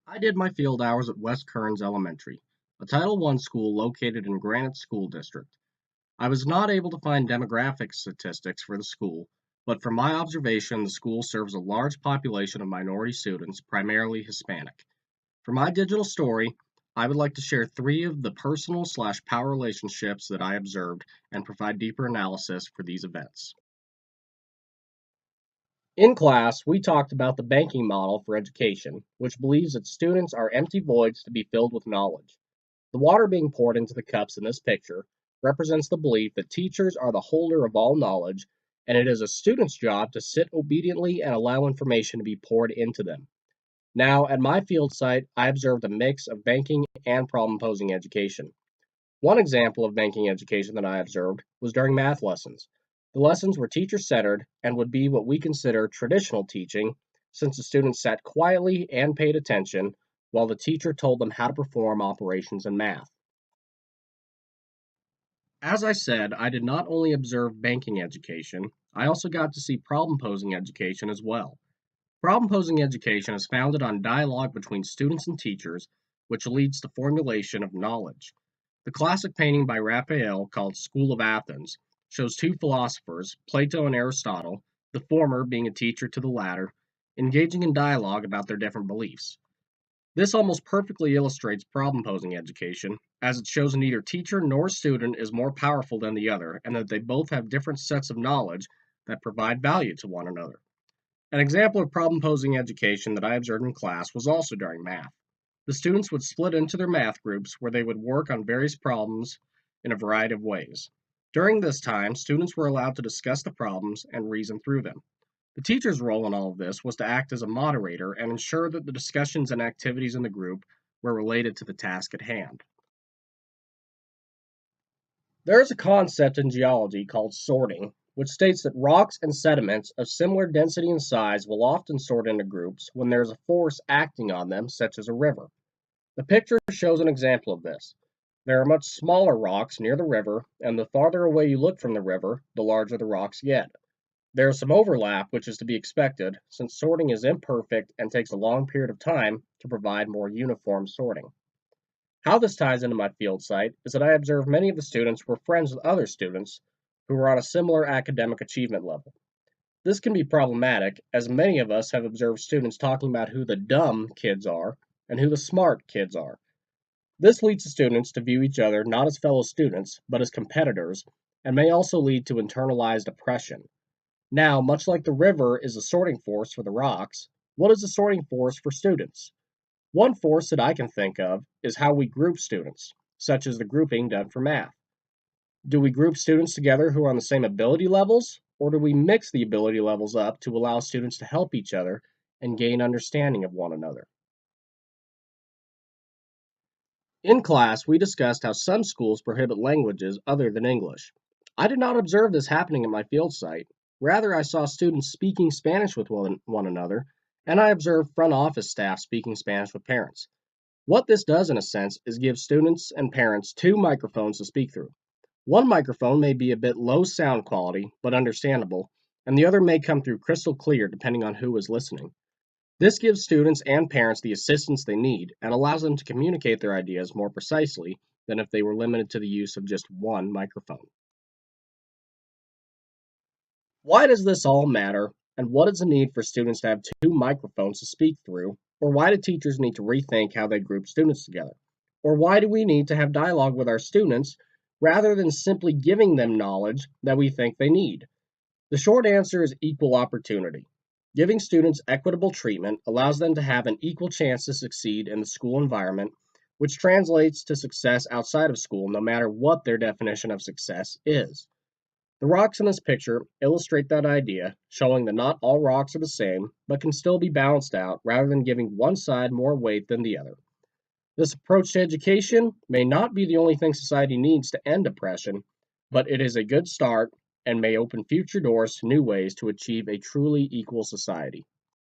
I did my field hours at West Kearns Elementary, a Title I school located in Granite School District. I was not able to find demographic statistics for the school, but from my observation, the school serves a large population of minority students, primarily Hispanic. For my digital story, I would like to share three of the personal/power relationships that I observed and provide deeper analysis for these events. In class, we talked about the banking model for education, which believes that students are empty voids to be filled with knowledge. The water being poured into the cups in this picture represents the belief that teachers are the holder of all knowledge, and it is a student's job to sit obediently and allow information to be poured into them. Now, at my field site, I observed a mix of banking and problem posing education. One example of banking education that I observed was during math lessons. The lessons were teacher centered and would be what we consider traditional teaching, since the students sat quietly and paid attention while the teacher told them how to perform operations in math. As I said, I did not only observe banking education, I also got to see problem posing education as well. Problem posing education is founded on dialogue between students and teachers, which leads to formulation of knowledge. The classic painting by Raphael, called School of Athens, shows two philosophers, Plato and Aristotle, the former being a teacher to the latter, engaging in dialogue about their different beliefs. This almost perfectly illustrates problem posing education, as it shows neither teacher nor student is more powerful than the other, and that they both have different sets of knowledge that provide value to one another. An example of problem posing education that I observed in class was also during math. The students would split into their math groups where they would work on various problems in a variety of ways. During this time, students were allowed to discuss the problems and reason through them. The teacher's role in all of this was to act as a moderator and ensure that the discussions and activities in the group were related to the task at hand. There is a concept in geology called sorting, which states that rocks and sediments of similar density and size will often sort into groups when there is a force acting on them, such as a river. The picture shows an example of this. There are much smaller rocks near the river, and the farther away you look from the river, the larger the rocks get. There is some overlap, which is to be expected, since sorting is imperfect and takes a long period of time to provide more uniform sorting. How this ties into my field site is that I observed many of the students were friends with other students who were on a similar academic achievement level. This can be problematic, as many of us have observed students talking about who the dumb kids are and who the smart kids are. This leads the students to view each other not as fellow students, but as competitors, and may also lead to internalized oppression. Now, much like the river is a sorting force for the rocks, what is a sorting force for students? One force that I can think of is how we group students, such as the grouping done for math. Do we group students together who are on the same ability levels, or do we mix the ability levels up to allow students to help each other and gain understanding of one another? In class, we discussed how some schools prohibit languages other than English. I did not observe this happening at my field site. Rather, I saw students speaking Spanish with one another, and I observed front office staff speaking Spanish with parents. What this does, in a sense, is give students and parents two microphones to speak through. One microphone may be a bit low sound quality, but understandable, and the other may come through crystal clear depending on who is listening. This gives students and parents the assistance they need and allows them to communicate their ideas more precisely than if they were limited to the use of just one microphone. Why does this all matter, and what is the need for students to have two microphones to speak through, or why do teachers need to rethink how they group students together? Or why do we need to have dialogue with our students rather than simply giving them knowledge that we think they need? The short answer is equal opportunity. Giving students equitable treatment allows them to have an equal chance to succeed in the school environment, which translates to success outside of school, no matter what their definition of success is. The rocks in this picture illustrate that idea, showing that not all rocks are the same, but can still be balanced out rather than giving one side more weight than the other. This approach to education may not be the only thing society needs to end oppression, but it is a good start and may open future doors to new ways to achieve a truly equal society.